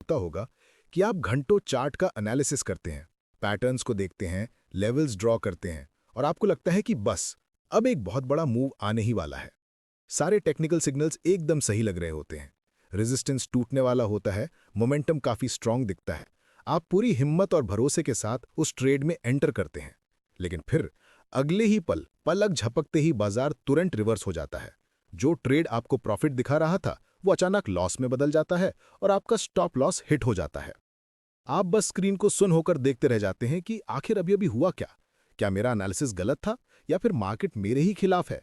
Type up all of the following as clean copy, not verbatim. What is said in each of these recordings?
होता होगा कि आप घंटों चार्ट का एनालिसिस करते हैं, पैटर्न्स को देखते हैं, लेवल्स ड्रॉ करते हैं और आपको लगता है कि बस अब एक बहुत बड़ा मूव आने ही वाला है। सारे टेक्निकल सिग्नल्स एकदम सही लग रहे होते हैं, रेजिस्टेंस टूटने वाला होता है, मोमेंटम काफी स्ट्रांग दिखता है। आप पूरी हिम्मत और भरोसे के साथ उस ट्रेड में एंटर करते हैं, लेकिन फिर अगले ही पल पलक झपकते ही बाजार तुरंत रिवर्स हो जाता है। जो ट्रेड आपको प्रॉफिट दिखा रहा था वो अचानक लॉस में बदल जाता है और आपका स्टॉप लॉस हिट हो जाता है। आप बस स्क्रीन को सुन होकर देखते रह जाते हैं कि आखिर अभी हुआ क्या। क्या मेरा एनालिसिस गलत था या फिर मार्केट मेरे ही खिलाफ है?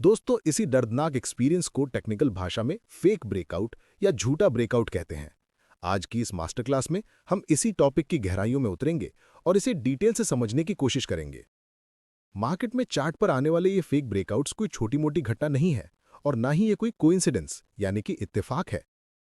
दोस्तों, इसी दर्दनाक एक्सपीरियंस को टेक्निकल भाषा में फेक ब्रेकआउट या झूठा ब्रेकआउट कहते हैं। आज की इस मास्टर क्लास में हम इसी टॉपिक की गहराइयों में उतरेंगे और इसे डिटेल से समझने की कोशिश करेंगे। मार्केट में चार्ट पर आने वाले ये फेक ब्रेकआउट्स कोई छोटी मोटी घटना नहीं है और ना ही ये कोई कोइंसिडेंस यानी कि इत्तेफाक है।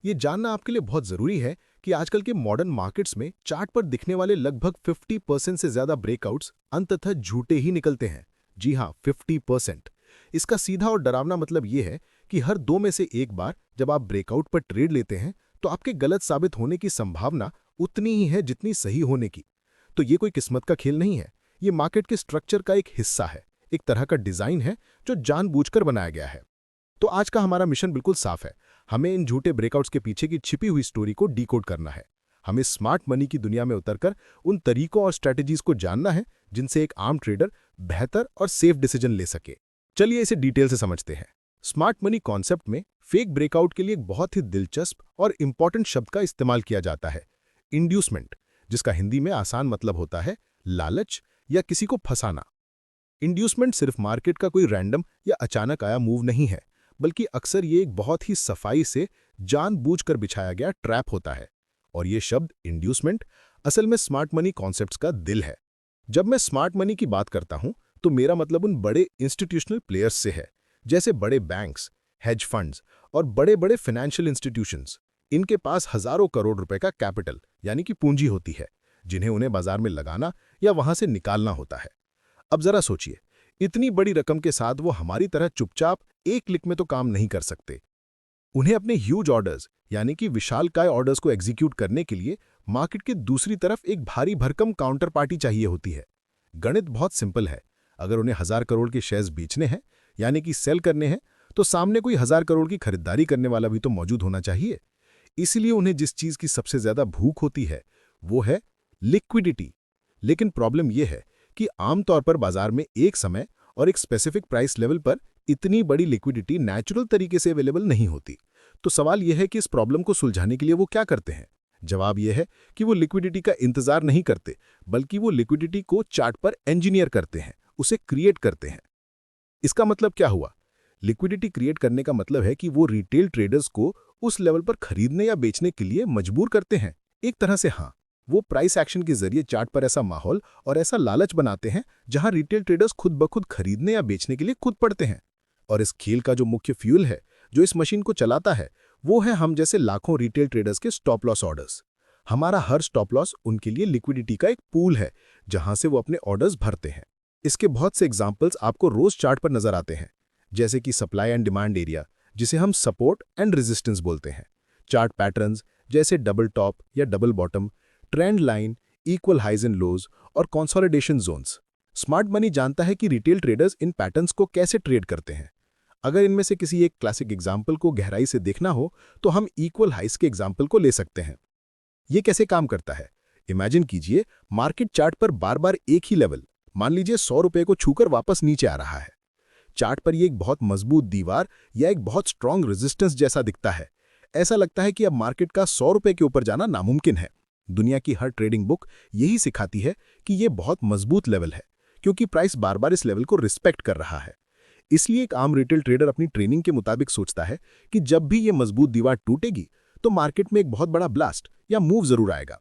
ये जानना आपके लिए बहुत जरूरी है कि आजकल के मॉडर्न मार्केट्स में चार्ट पर दिखने वाले लगभग 50% से ज्यादा ब्रेकआउट्स अंततः झूठे ही निकलते हैं। जी हां, 50%। इसका सीधा और डरावना मतलब यह है कि हर दो में से एक बार जब आप ब्रेकआउट पर ट्रेड लेते हैं तो आपके गलत साबित होने की संभावना उतनी ही है जितनी सही होने की। तो ये कोई किस्मत का खेल नहीं है, ये मार्केट के स्ट्रक्चर का एक हिस्सा है, एक तरह का डिजाइन है जो जानबूझकर बनाया गया है। तो आज का हमारा मिशन बिल्कुल साफ है, हमें इन झूठे ब्रेकआउट्स के पीछे की छिपी हुई स्टोरी को डिकोड करना है। हमें स्मार्ट मनी की दुनिया में उतरकर उन तरीकों और स्ट्रैटेजीज को जानना है जिनसे एक आम ट्रेडर बेहतर और सेफ डिसीजन ले सके। चलिए इसे डिटेल से समझते हैं। स्मार्ट मनी कॉन्सेप्ट में फेक ब्रेकआउट के लिए एक बहुत ही दिलचस्प और इंपॉर्टेंट शब्द का इस्तेमाल किया जाता है, इंड्यूसमेंट, जिसका हिंदी में आसान मतलब होता है लालच या किसी को फंसाना। इंड्यूसमेंट सिर्फ मार्केट का कोई रैंडम या अचानक आया मूव नहीं है, बल्कि अक्सर ये एक बहुत ही सफाई से जानबूझकर बिछाया गया ट्रैप होता है। और ये शब्द इंड्यूसमेंट असल में स्मार्ट मनी कॉन्सेप्ट्स का दिल है। जब मैं स्मार्ट मनी की बात करता हूं तो मेरा मतलब उन बड़े इंस्टीट्यूशनल प्लेयर्स से है, जैसे बड़े बैंक्स, हेज फंड्स और बड़े बड़े फाइनेंशियल इंस्टीट्यूशंस। इनके पास हजारों करोड़ रुपए का कैपिटल यानी कि पूंजी होती है, जिन्हें उन्हें बाजार में लगाना या वहां से निकालना होता है। अब जरा सोचिए, इतनी बड़ी रकम के साथ वो हमारी तरह चुपचाप एक क्लिक में तो काम नहीं कर सकते। उन्हें अपने ह्यूज ऑर्डर्स यानी कि विशालकाय ऑर्डर्स को एग्जीक्यूट करने के लिए मार्केट के दूसरी तरफ एक भारी भरकम काउंटर पार्टी चाहिए होती है। गणित बहुत सिंपल है, अगर उन्हें 1000 करोड़ के शेयर्स बेचने हैं यानी कि सेल करने हैं तो सामने कोई 1000 करोड़ की खरीदारी करने वाला भी तो मौजूद होना चाहिए। इसलिए उन्हें जिस चीज की सबसे ज्यादा भूख होती है वो है लिक्विडिटी। लेकिन प्रॉब्लम यह है कि आमतौर पर बाजार में एक समय और एक स्पेसिफिक प्राइस लेवल पर इतनी बड़ी लिक्विडिटी नेचुरल तरीके से अवेलेबल नहीं होती। तो सवाल यह है कि इस प्रॉब्लम को सुलझाने के लिए वो क्या करते हैं। जवाब यह है कि वो लिक्विडिटी का इंतजार नहीं करते, बल्कि वो लिक्विडिटी को चार्ट पर इंजीनियर करते हैं, उसे क्रिएट करते हैं। इसका मतलब क्या हुआ? लिक्विडिटी क्रिएट करने का मतलब है कि वो रिटेल ट्रेडर्स को उस लेवल पर खरीदने या बेचने के लिए मजबूर करते हैं। एक तरह से हाँ, वो प्राइस एक्शन के जरिए चार्ट पर ऐसा माहौल और ऐसा लालच बनाते हैं जहां रिटेल ट्रेडर्स खुद ब खुद खरीदने या बेचने के लिए खुद पड़ते हैं। और इस खेल का जो मुख्य फ्यूल है, जो इस मशीन को चलाता है, वो है हम जैसे लाखों रिटेल ट्रेडर्स के स्टॉप लॉस ऑर्डर्स। हमारा हर स्टॉप लॉस उनके लिए लिक्विडिटी का एक पूल है जहां से वो अपने ऑर्डर्स भरते हैं। इसके बहुत से एग्जाम्पल्स आपको रोज चार्ट पर नजर आते हैं, जैसे कि सप्लाई एंड डिमांड एरिया, जिसे हम सपोर्ट एंड रेजिस्टेंस बोलते हैं, चार्ट पैटर्न्स जैसे डबल टॉप या double bottom, trend line, equal highs and lows और कंसोलिडेशन जोन्स। स्मार्ट मनी जानता है कि रिटेल ट्रेडर्स इन पैटर्न्स को कैसे ट्रेड करते हैं। अगर इनमें से किसी एक क्लासिक एग्जाम्पल को गहराई से देखना हो तो हम इक्वल हाइज के एग्जाम्पल को ले सकते हैं। ये कैसे काम करता है? इमेजिन कीजिए, मार्केट चार्ट पर बार बार एक ही लेवल, मान लीजिए 100 रुपए को छूकर वापस नीचे आ रहा है। चार्ट पर ये एक बहुत मजबूत दीवार या एक बहुत स्ट्रांग रेजिस्टेंस जैसा दिखता है। ऐसा लगता है कि अब मार्केट का 100 रुपए के ऊपर जाना नामुमकिन है। दुनिया की हर ट्रेडिंग बुक यही सिखाती है कि यह बहुत मजबूत लेवल है, क्योंकि प्राइस बार बार इस लेवल को रिस्पेक्ट कर रहा है। इसलिए एक आम रिटेल ट्रेडर अपनी ट्रेनिंग के मुताबिक सोचता है कि जब भी यह मजबूत दीवार टूटेगी तो मार्केट में एक बहुत बड़ा ब्लास्ट या मूव जरूर आएगा।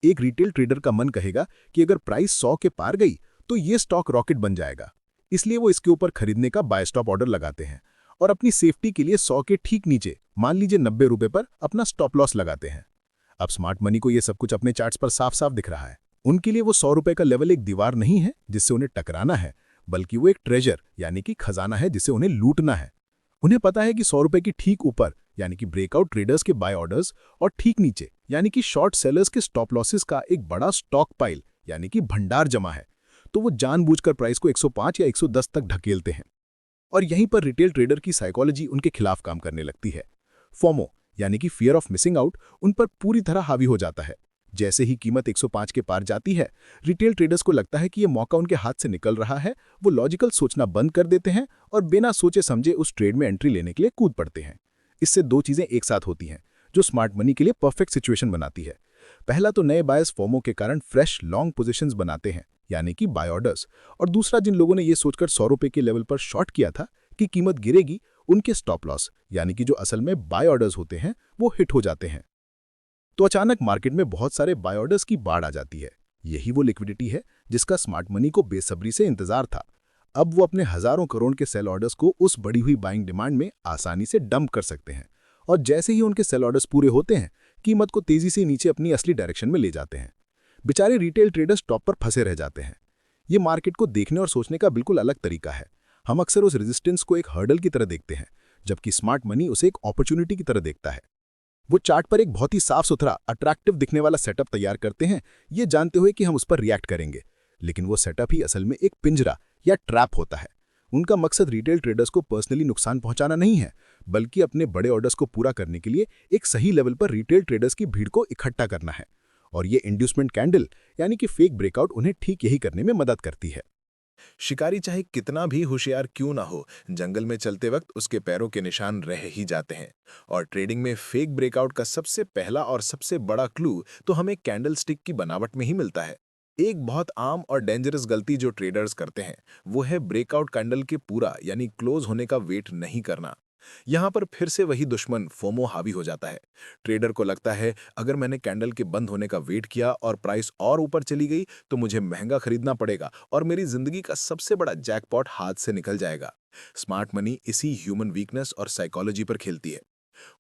एक रिटेल ट्रेडर का मन कहेगा कि अगर प्राइस 100 के पार गई तो ये स्टॉक रॉकेट बन जाएगा, इसलिए वो इसके ऊपर खरीदने का बाय स्टॉप ऑर्डर लगाते हैं और अपनी सेफ्टी के लिए 100 के ठीक नीचे, मान लीजिए 90 रुपए पर अपना स्टॉप लॉस लगाते हैं। अब स्मार्ट मनी को यह सब कुछ अपने चार्ट्स पर साफ साफ दिख रहा है। उनके लिए वो 100 रुपए का लेवल एक दीवार नहीं है जिससे उन्हें टकराना है, बल्कि वो एक ट्रेजर यानी कि खजाना है जिसे उन्हें लूटना है। उन्हें पता है कि 100 रुपए की ठीक ऊपर यानी कि ब्रेकआउट ट्रेडर्स के बाय ऑर्डर्स, और ठीक नीचे यानी कि शॉर्ट सेलर्स के स्टॉप लॉसेस का एक बड़ा स्टॉक पाइल यानी कि भंडार जमा है। तो वो जानबूझकर प्राइस को 105 या 110 तक ढकेलते हैं। और यहीं पर रिटेल ट्रेडर की साइकोलॉजी उनके खिलाफ काम करने लगती है। फोमो यानी कि फियर ऑफ मिसिंग आउट उन पर पूरी तरह हावी हो जाता है। जैसे ही कीमत 105 के पार जाती है, रिटेल ट्रेडर्स को लगता है कि ये मौका उनके हाथ से निकल रहा है। वो लॉजिकल सोचना बंद कर देते हैं और बिना सोचे समझे उस ट्रेड में एंट्री लेने के लिए कूद पड़ते हैं। इससे दो चीजें एक साथ होती हैं जो स्मार्ट मनी के लिए परफेक्ट सिचुएशन बनाती है। पहला तो नए बायर्स फोमो के कारण फ्रेश लॉन्ग पोजीशंस बनाते हैं यानी कि बाय ऑर्डर्स, और दूसरा जिन लोगों ने ये सोचकर 100 रुपए के लेवल पर शॉर्ट किया था कि कीमत गिरेगी, उनके स्टॉप लॉस यानी कि जो असल में बाय ऑर्डर्स होते हैं वो हिट हो जाते हैं। तो अचानक मार्केट में बहुत सारे बाय ऑर्डर्स की बाढ़ आ जाती है। यही वो लिक्विडिटी है जिसका स्मार्ट मनी को बेसब्री से इंतजार था। अब वो अपने हजारों करोड़ के सेल ऑर्डर्स को उस बढ़ी हुई बाइंग डिमांड में आसानी से डंप कर सकते हैं, और जैसे ही उनके सेल ऑर्डर्स पूरे होते हैं, कीमत को तेजी से नीचे अपनी असली डायरेक्शन में ले जाते हैं। बेचारे रिटेल ट्रेडर्स टॉप पर फंसे रह जाते हैं। ये मार्केट को देखने और सोचने का बिल्कुल अलग तरीका है। हम अक्सर उस रेजिस्टेंस को एक हर्डल की तरह देखते हैं, जबकि स्मार्ट मनी उसे एक अपॉर्चुनिटी की तरह देखता है। वो चार्ट पर एक बहुत ही साफ सुथरा, अट्रैक्टिव दिखने वाला सेटअप तैयार करते हैं, ये जानते हुए कि हम उस पर रिएक्ट करेंगे। लेकिन वो सेटअप ही असल में एक पिंजरा या ट्रैप होता है। उनका मकसद रिटेल ट्रेडर्स को पर्सनली नुकसान पहुंचाना नहीं है, बल्कि अपने बड़े ऑर्डर्स को पूरा करने के लिए एक सही लेवल पर रिटेल ट्रेडर्स की भीड़ को इकट्ठा करना है। और ये इंड्यूसमेंट कैंडल यानी कि फेक ब्रेकआउट उन्हें ठीक यही करने में मदद करती है। शिकारी चाहे कितना भी होशियार क्यों ना हो, जंगल में चलते वक्त उसके पैरों के निशान रह ही जाते हैं। और ट्रेडिंग में फेक ब्रेकआउट का सबसे पहला और सबसे बड़ा क्लू तो हमें कैंडल स्टिक की बनावट में ही मिलता है। एक बहुत आम और डेंजरस गलती जो ट्रेडर्स करते हैं वो है ब्रेकआउट कैंडल के पूरा यानी क्लोज होने का वेट नहीं करना। यहाँ पर फिर से वही दुश्मन फोमो हावी हो जाता है। ट्रेडर को लगता है अगर मैंने कैंडल के बंद होने का वेट किया और प्राइस और ऊपर चली गई तो मुझे महंगा खरीदना पड़ेगा और मेरी जिंदगी का सबसे बड़ा जैकपॉट हाथ से निकल जाएगा। स्मार्ट मनी इसी ह्यूमन वीकनेस और साइकोलॉजी पर खेलती है।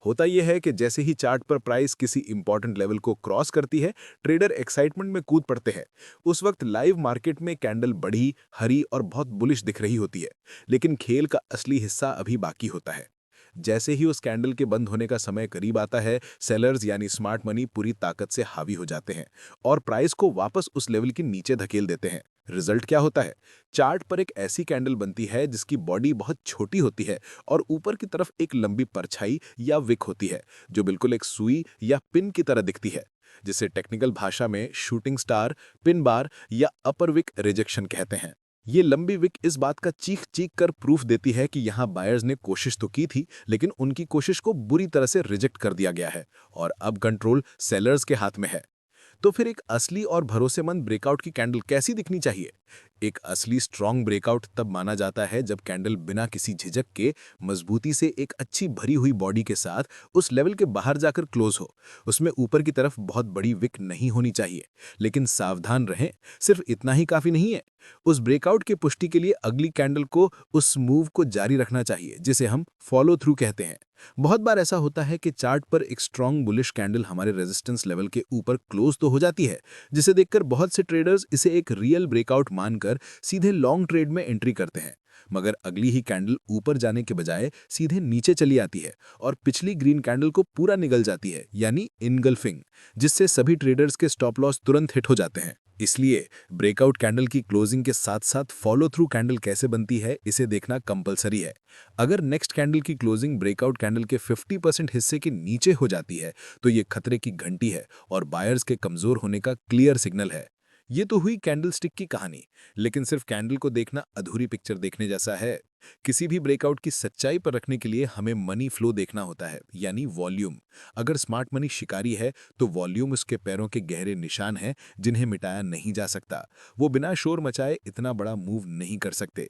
होता यह है कि जैसे ही चार्ट पर प्राइस किसी इंपॉर्टेंट लेवल को क्रॉस करती है, ट्रेडर एक्साइटमेंट में कूद पड़ते हैं। उस वक्त लाइव मार्केट में कैंडल बड़ी, हरी और बहुत बुलिश दिख रही होती है, लेकिन खेल का असली हिस्सा अभी बाकी होता है। जैसे ही उस कैंडल के बंद होने का समय करीब आता है, सेलर्स यानी स्मार्ट मनी पूरी ताकत से हावी हो जाते हैं और प्राइस को वापस उस लेवल के नीचे धकेल देते हैं। रिजल्ट क्या होता है? चार्ट पर एक ऐसी कैंडल बनती है जिसकी बॉडी बहुत छोटी होती है और ऊपर की तरफ एक लंबी परछाई या विक होती है जो बिल्कुल एक सुई या पिन की तरह दिखती है, जिसे टेक्निकल भाषा में शूटिंग स्टार, पिन बार या अपर विक रिजेक्शन कहते हैं। ये लंबी विक इस बात का चीख चीख कर प्रूफ देती है कि यहाँ बायर्स ने कोशिश तो की थी, लेकिन उनकी कोशिश को बुरी तरह से रिजेक्ट कर दिया गया है और अब कंट्रोल सेलर्स के हाथ में है। तो फिर एक असली और भरोसेमंद ब्रेकआउट की कैंडल कैसी दिखनी चाहिए? एक असली स्ट्रॉन्ग ब्रेकआउट तब माना जाता है जब कैंडल बिना किसी झिझक के मजबूती से एक अच्छी भरी हुई बॉडी के साथ उस लेवल के बाहर जाकर क्लोज हो। उसमें ऊपर की तरफ बहुत बड़ी विक नहीं होनी चाहिए, लेकिन सावधान रहें, सिर्फ इतना ही काफी नहीं है। उस ब्रेकआउट की पुष्टि के लिए अगली कैंडल को उस मूव को जारी रखना चाहिए जिसे हम फॉलो थ्रू कहते हैं। बहुत बार ऐसा होता है कि चार्ट पर एक स्ट्रॉन्ग बुलिश कैंडल हमारे रेजिस्टेंस लेवल के ऊपर क्लोज तो हो जाती है, जिसे देखकर बहुत से ट्रेडर्स इसे एक रियल ब्रेकआउट मानकर सीधे लॉन्ग ट्रेड में एंट्री करते हैं। मगर अगली ही कैंडल ऊपर जाने के बजाय सीधे नीचे चली आती है और पिछली ग्रीन कैंडल को पूरा निगल जाती है, यानी इनगल्फिंग, जिससे सभी ट्रेडर्स के स्टॉप लॉस तुरंत हिट हो जाते हैं। इसलिए ब्रेकआउट कैंडल की क्लोजिंग के साथ साथ फॉलो थ्रू कैंडल कैसे बनती है इसे देखना कंपलसरी है। अगर नेक्स्ट कैंडल की क्लोजिंग ब्रेकआउट कैंडल के 50% हिस्से के नीचे हो जाती है तो ये खतरे की घंटी है और बायर्स के कमजोर होने का क्लियर सिग्नल है। ये तो हुई कैंडल स्टिक की कहानी, लेकिन सिर्फ कैंडल को देखना अधूरी पिक्चर देखने जैसा है। किसी भी ब्रेकआउट की सच्चाई पर रखने के लिए हमें मनी फ्लो देखना होता है, यानी वॉल्यूम। अगर स्मार्ट मनी शिकारी है तो वॉल्यूम उसके पैरों के गहरे निशान हैं जिन्हें मिटाया नहीं जा सकता। वो बिना शोर मचाए इतना बड़ा मूव नहीं कर सकते।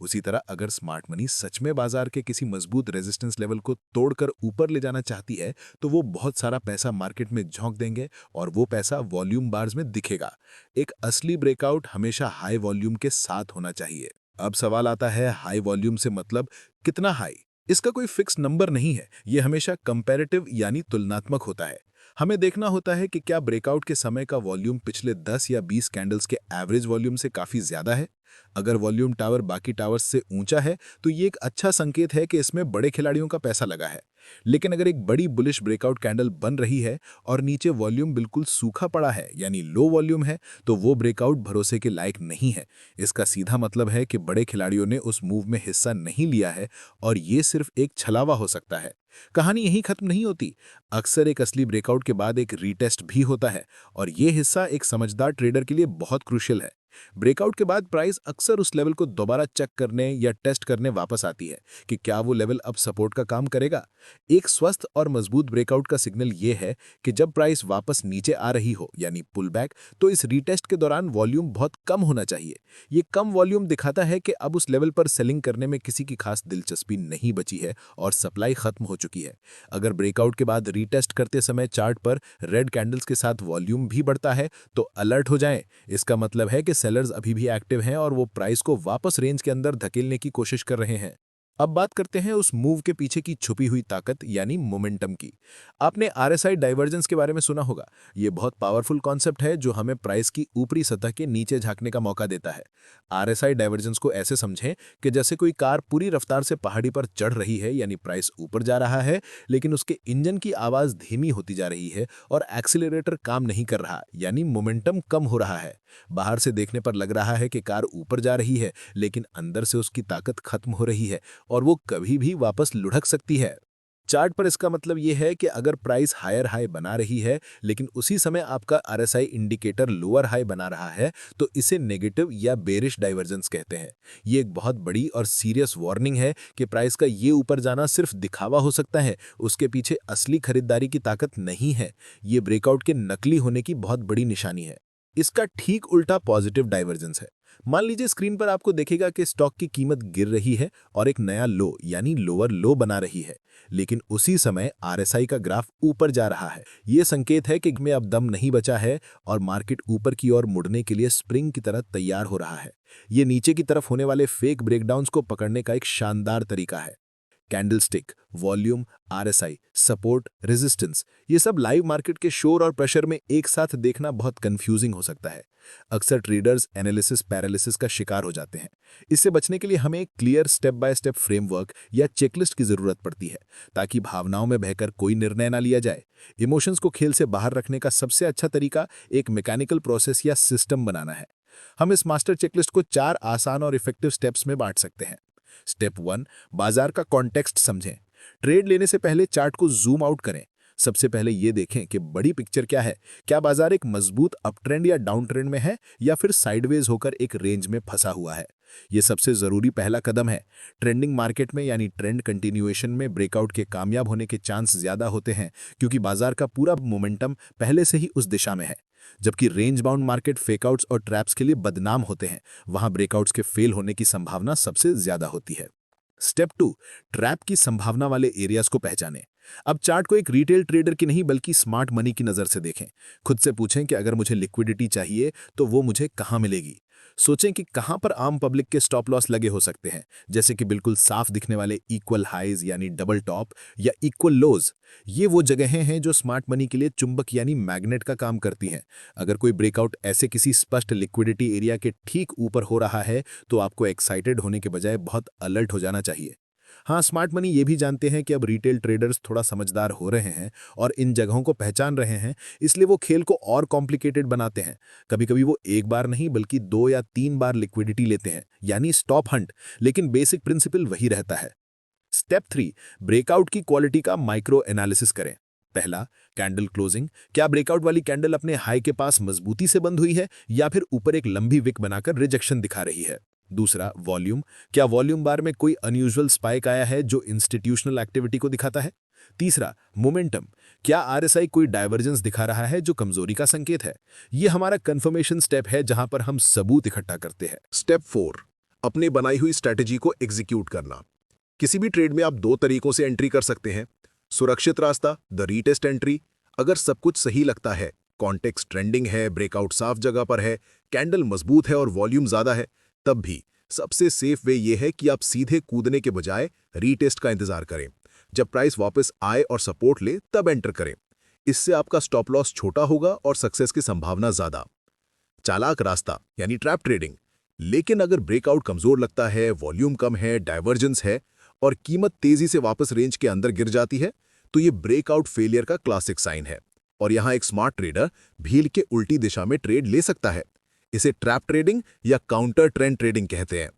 उसी तरह अगर स्मार्ट मनी सच में बाजार के किसी मजबूत रेजिस्टेंस लेवल को तोड़कर ऊपर ले जाना चाहती है तो वो बहुत सारा पैसा मार्केट में झोंक देंगे और वो पैसा वॉल्यूम बार्स में दिखेगा। एक असली ब्रेकआउट हमेशा हाई वॉल्यूम के साथ होना चाहिए। अब सवाल आता है, हाई वॉल्यूम से मतलब कितना हाई? इसका कोई फिक्स नंबर नहीं है, ये हमेशा कंपैरेटिव यानी तुलनात्मक होता है। हमें देखना होता है कि क्या ब्रेकआउट के समय का वॉल्यूम पिछले 10 या 20 कैंडल्स के एवरेज वॉल्यूम से काफी ज्यादा है। अगर वॉल्यूम टावर बाकी टावर्स से ऊंचा है तो ये एक अच्छा संकेत है कि इसमें बड़े खिलाड़ियों का पैसा लगा है। लेकिन अगर एक बड़ी बुलिश ब्रेकआउट कैंडल बन रही है और नीचे वॉल्यूम बिल्कुल सूखा पड़ा है यानी लो वॉल्यूम है, तो वो ब्रेकआउट भरोसे के लायक नहीं है। इसका सीधा मतलब है कि बड़े खिलाड़ियों ने उस मूव में हिस्सा नहीं लिया है और ये सिर्फ एक छलावा हो सकता है। कहानी यहीं खत्म नहीं होती। अक्सर एक असली ब्रेकआउट के बाद एक रीटेस्ट भी होता है और ये हिस्सा एक समझदार ट्रेडर के लिए बहुत क्रूशियल है। ब्रेकआउट के बाद प्राइस अक्सर उस लेवल को दोबारा चेक करने या टेस्ट करने वापस आती है कि क्या वो लेवल अब सपोर्ट का काम करेगा। एक स्वस्थ और मजबूत ब्रेकआउट का सिग्नल ये है कि जब प्राइस वापस नीचे आ रही हो यानी पुल बैक, तो इस रीटेस्ट के दौरान वॉल्यूम बहुत कम होना चाहिए। ये कम वॉल्यूम दिखाता है कि अब उस लेवल पर सेलिंग करने में किसी की खास दिलचस्पी नहीं बची है और सप्लाई खत्म हो चुकी है। अगर ब्रेकआउट के बाद रीटेस्ट करते समय चार्ट पर रेड कैंडल्स के साथ वॉल्यूम भी बढ़ता है तो अलर्ट हो जाएं। इसका मतलब है कि सेलर्स अभी भी एक्टिव हैं और वो प्राइस को वापस रेंज के अंदर धकेलने की कोशिश कर रहे हैं। अब बात करते हैं उस मूव के पीछे की छुपी हुई ताकत यानी मोमेंटम की। आपने आरएसआई डाइवर्जेंस के बारे में सुना होगा। ये बहुत पावरफुल कॉन्सेप्ट है जो हमें प्राइस की ऊपरी सतह के नीचे झांकने का मौका देता है। आरएसआई डाइवर्जेंस को ऐसे समझें कि जैसे कोई कार पूरी रफ्तार से पहाड़ी पर चढ़ रही है यानी प्राइस ऊपर जा रहा है, लेकिन उसके इंजन की आवाज धीमी होती जा रही है और एक्सीलरेटर काम नहीं कर रहा यानी मोमेंटम कम हो रहा है। बाहर से देखने पर लग रहा है कि कार ऊपर जा रही है, लेकिन अंदर से उसकी ताकत खत्म हो रही है और वो कभी भी वापस लुढ़क सकती है। चार्ट पर इसका मतलब यह है कि अगर प्राइस हायर हाई बना रही है लेकिन उसी समय आपका आरएसआई इंडिकेटर लोअर हाई बना रहा है, तो इसे नेगेटिव या बेरिश डाइवर्जेंस कहते हैं। ये एक बहुत बड़ी और सीरियस वार्निंग है कि प्राइस का ये ऊपर जाना सिर्फ दिखावा हो सकता है, उसके पीछे असली खरीदारी की ताकत नहीं है। ये ब्रेकआउट के नकली होने की बहुत बड़ी निशानी है। इसका ठीक उल्टा पॉजिटिव डाइवर्जेंस है। मान लीजिए स्क्रीन पर आपको देखेगा कि स्टॉक की कीमत गिर रही है और एक नया लो यानी लोअर लो बना रही है, लेकिन उसी समय आरएसआई का ग्राफ ऊपर जा रहा है। यह संकेत है कि में अब दम नहीं बचा है और मार्केट ऊपर की ओर मुड़ने के लिए स्प्रिंग की तरह तैयार हो रहा है। यह नीचे की तरफ होने वाले फेक ब्रेकडाउन्स को पकड़ने का एक शानदार तरीका है। Candlestick, volume, RSI, support, resistance, ये सब लाइव मार्केट के शोर और प्रेशर में एक साथ देखना बहुत कंफ्यूजिंग हो सकता है। अक्सर ट्रेडर्स एनालिसिस पैरालिसिस का शिकार हो जाते हैं। इससे बचने के लिए हमें एक clear step by step framework या चेकलिस्ट की जरूरत पड़ती है, ताकि भावनाओं में बहकर कोई निर्णय ना लिया जाए। इमोशंस को खेल से बाहर रखने का सबसे अच्छा तरीका एक मैकेनिकल प्रोसेस या सिस्टम बनाना है। हम इस मास्टर चेकलिस्ट को 4 आसान और इफेक्टिव स्टेप्स में बांट सकते हैं। स्टेप 1, बाजार का कॉन्टेक्स्ट समझें। ट्रेड लेने से पहले चार्ट को जूम आउट करें। सबसे पहले ये देखें कि बड़ी पिक्चर क्या है। क्या बाजार एक मजबूत अप ट्रेंड या डाउन ट्रेंड में है या फिर साइडवेज होकर एक रेंज में फंसा हुआ है। यह सबसे जरूरी पहला कदम है। ट्रेंडिंग मार्केट में यानी ट्रेंड कंटिन्यूएशन में ब्रेकआउट के कामयाब होने के चांस ज्यादा होते हैं, क्योंकि बाजार का पूरा मोमेंटम पहले से ही उस दिशा में है। जबकि रेंज बाउंड मार्केट फेकआउट्स और ट्रैप्स के लिए बदनाम होते हैं, वहां ब्रेकआउट्स के फेल होने की संभावना सबसे ज्यादा होती है। स्टेप 2, ट्रैप की संभावना वाले एरियाज को पहचानें। अब चार्ट को एक रिटेल ट्रेडर की नहीं बल्कि स्मार्ट मनी की नजर से देखें। खुद से पूछें कि अगर मुझे लिक्विडिटी चाहिए तो वो मुझे कहां मिलेगी। सोचें कि कहां पर आम पब्लिक के स्टॉप लॉस लगे हो सकते हैं, जैसे कि बिल्कुल साफ दिखने वाले इक्वल हाइज यानी डबल टॉप या इक्वल लोज। ये वो जगहें हैं जो स्मार्ट मनी के लिए चुंबक यानी मैग्नेट का काम करती हैं। अगर कोई ब्रेकआउट ऐसे किसी स्पष्ट लिक्विडिटी एरिया के ठीक ऊपर हो रहा है, तो आपको एक्साइटेड होने के बजाय बहुत अलर्ट हो जाना चाहिए। हाँ, स्मार्ट मनी ये भी जानते हैं कि अब रिटेल ट्रेडर्स थोड़ा समझदार हो रहे हैं और इन जगहों को पहचान रहे हैं, इसलिए वो खेल को और कॉम्प्लिकेटेड बनाते हैं। कभी कभी वो एक बार नहीं बल्कि 2 या 3 बार लिक्विडिटी लेते हैं यानी स्टॉप हंट, लेकिन बेसिक प्रिंसिपल वही रहता है। स्टेप 3, ब्रेकआउट की क्वालिटी का माइक्रो एनालिसिस करें। पहला, कैंडल क्लोजिंग। क्या ब्रेकआउट वाली कैंडल अपने हाई के पास मजबूती से बंद हुई है या फिर ऊपर एक लंबी विक बनाकर रिजेक्शन दिखा रही है। दूसरा, वॉल्यूम। क्या वॉल्यूम बार में कोई अनयूजुअल स्पाइक आया है जो इंस्टीट्यूशनल एक्टिविटी को दिखाता है। तीसरा, मोमेंटम। क्या आरएसआई कोई डाइवर्जेंस दिखा रहा है जो कमजोरी का संकेत है। यह हमारा कंफर्मेशन स्टेप है जहां पर हम सबूत इकट्ठा करते हैं। स्टेप 4, अपनी बनाई हुई स्ट्रैटेजी को एग्जीक्यूट करना। किसी भी ट्रेड में आप 2 तरीकों से एंट्री कर सकते हैं। सुरक्षित रास्ता, द रीटेस्ट एंट्री। अगर सब कुछ सही लगता है, कॉन्टेक्स्ट ट्रेंडिंग है, ब्रेकआउट साफ जगह पर है, कैंडल मजबूत है और वॉल्यूम ज्यादा है, तब भी सबसे सेफ वे ये है कि आप सीधे कूदने के बजाय रीटेस्ट का इंतजार करें। जब प्राइस वापस आए और सपोर्ट ले तब एंटर करें। इससे आपका स्टॉप लॉस छोटा होगा और सक्सेस की संभावना ज्यादा। चालाक रास्ता यानी ट्रैप ट्रेडिंग। लेकिन अगर ब्रेकआउट कमजोर लगता है, वॉल्यूम कम है, डाइवर्जेंस है और कीमत तेजी से वापस रेंज के अंदर गिर जाती है, तो ये ब्रेकआउट फेलियर का क्लासिक साइन है। और यहाँ एक स्मार्ट ट्रेडर भील के उल्टी दिशा में ट्रेड ले सकता है। इसे ट्रैप ट्रेडिंग या काउंटर ट्रेंड ट्रेडिंग कहते हैं।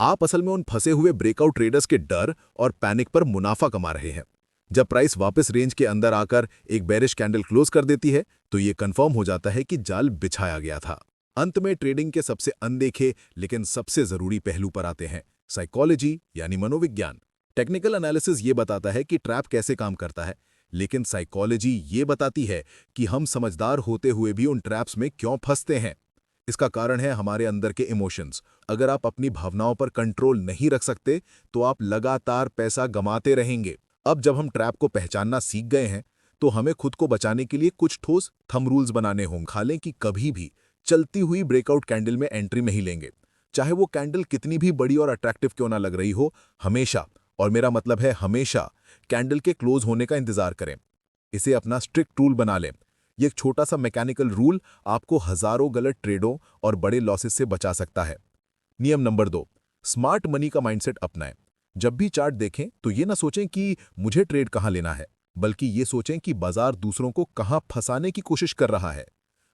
आप असल में उन फंसे हुए ब्रेकआउट ट्रेडर्स के डर और पैनिक पर मुनाफा कमा रहे हैं। जब प्राइस वापस रेंज के अंदर आकर एक बेरिश कैंडल क्लोज कर देती है, तो ये कंफर्म हो जाता है कि जाल बिछाया गया था। अंत में ट्रेडिंग के सबसे अनदेखे लेकिन सबसे जरूरी पहलू पर आते हैं, साइकोलॉजी यानी मनोविज्ञान। टेक्निकल एनालिसिस ये बताता है कि ट्रैप कैसे काम करता है, लेकिन साइकोलॉजी ये बताती है कि हम समझदार होते हुए भी उन ट्रैप्स में क्यों फंसते हैं। इसका कारण है हमारे अंदर के इमोशंस। अगर आप अपनी भावनाओं पर कंट्रोल नहीं रख सकते, तो आप लगातार पैसा गंवाते रहेंगे। अब जब हम ट्रैप को पहचानना सीख गए हैं, तो हमें खुद को बचाने के लिए कुछ ठोस थंब रूल्स बनाने होंगे। खालें कि कभी भी चलती हुई ब्रेकआउट कैंडल में एंट्री नहीं लेंगे, चाहे वो कैंडल कितनी भी बड़ी और अट्रैक्टिव क्यों ना लग रही हो। हमेशा, और मेरा मतलब है हमेशा, कैंडल के क्लोज होने का इंतजार करें। इसे अपना स्ट्रिक्ट रूल बना लें। ये एक छोटा सा मैकेनिकल रूल आपको हजारों गलत ट्रेडों और बड़े लॉसेस से बचा सकता है। नियम नंबर 2, स्मार्ट मनी का माइंडसेट अपनाएं। जब भी चार्ट देखें तो ये ना सोचें कि मुझे ट्रेड कहां लेना है, बल्कि ये सोचें कि बाजार दूसरों को कहां फंसाने की कोशिश कर रहा है।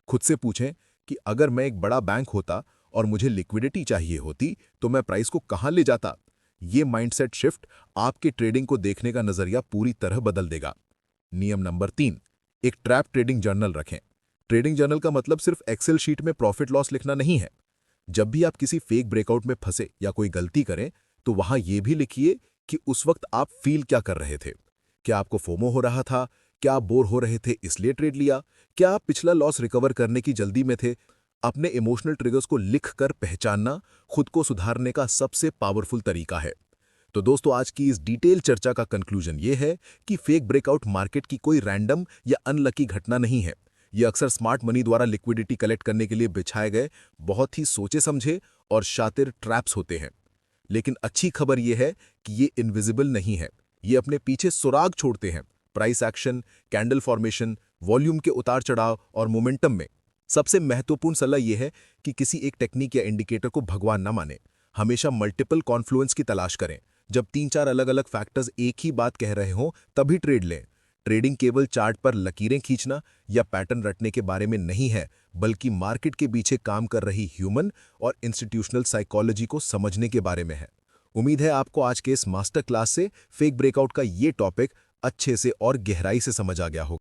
खुद से पूछें कि अगर मैं एक बड़ा बैंक होता और मुझे लिक्विडिटी चाहिए होती, तो मैं प्राइस को कहां ले जाता। ये माइंडसेट शिफ्ट आपके ट्रेडिंग को देखने का नजरिया पूरी तरह बदल देगा। नियम नंबर 3, एक ट्रैप ट्रेडिंग जर्नल रखें। ट्रेडिंग जर्नल का मतलब सिर्फ एक्सेल शीट में प्रॉफिट लॉस लिखना नहीं है। जब भी आप किसी फेक ब्रेकआउट में फंसे या कोई गलती करें, तो वहां यह भी लिखिए कि उस वक्त आप फील क्या कर रहे थे। क्या आपको फोमो हो रहा था? क्या आप बोर हो रहे थे इसलिए ट्रेड लिया? क्या आप पिछला लॉस रिकवर करने की जल्दी में थे? अपने इमोशनल ट्रिगर्स को लिखकर पहचानना खुद को सुधारने का सबसे पावरफुल तरीका है। तो दोस्तों, आज की इस डिटेल चर्चा का कंक्लूजन ये है कि फेक ब्रेकआउट मार्केट की कोई रैंडम या अनलकी घटना नहीं है। ये अक्सर स्मार्ट मनी द्वारा लिक्विडिटी कलेक्ट करने के लिए बिछाए गए बहुत ही सोचे समझे और शातिर ट्रैप्स होते हैं। लेकिन अच्छी खबर यह है कि ये इनविजिबल नहीं है। ये अपने पीछे सुराग छोड़ते हैं, price action, candle formation, volume के उतार चढ़ाव और मोमेंटम में। सबसे महत्वपूर्ण सलाह यह है कि किसी एक टेक्निक या इंडिकेटर को भगवान न माने। हमेशा मल्टीपल कॉन्फ्लुएंस की तलाश करें। जब 3-4 अलग अलग फैक्टर्स एक ही बात कह रहे हों, तभी ट्रेड लें। ट्रेडिंग केवल चार्ट पर लकीरें खींचना या पैटर्न रटने के बारे में नहीं है, बल्कि मार्केट के पीछे काम कर रही ह्यूमन और इंस्टीट्यूशनल साइकोलॉजी को समझने के बारे में है। उम्मीद है आपको आज के इस मास्टर क्लास से फेक ब्रेकआउट का ये टॉपिक अच्छे से और गहराई से समझ आ गया होगा।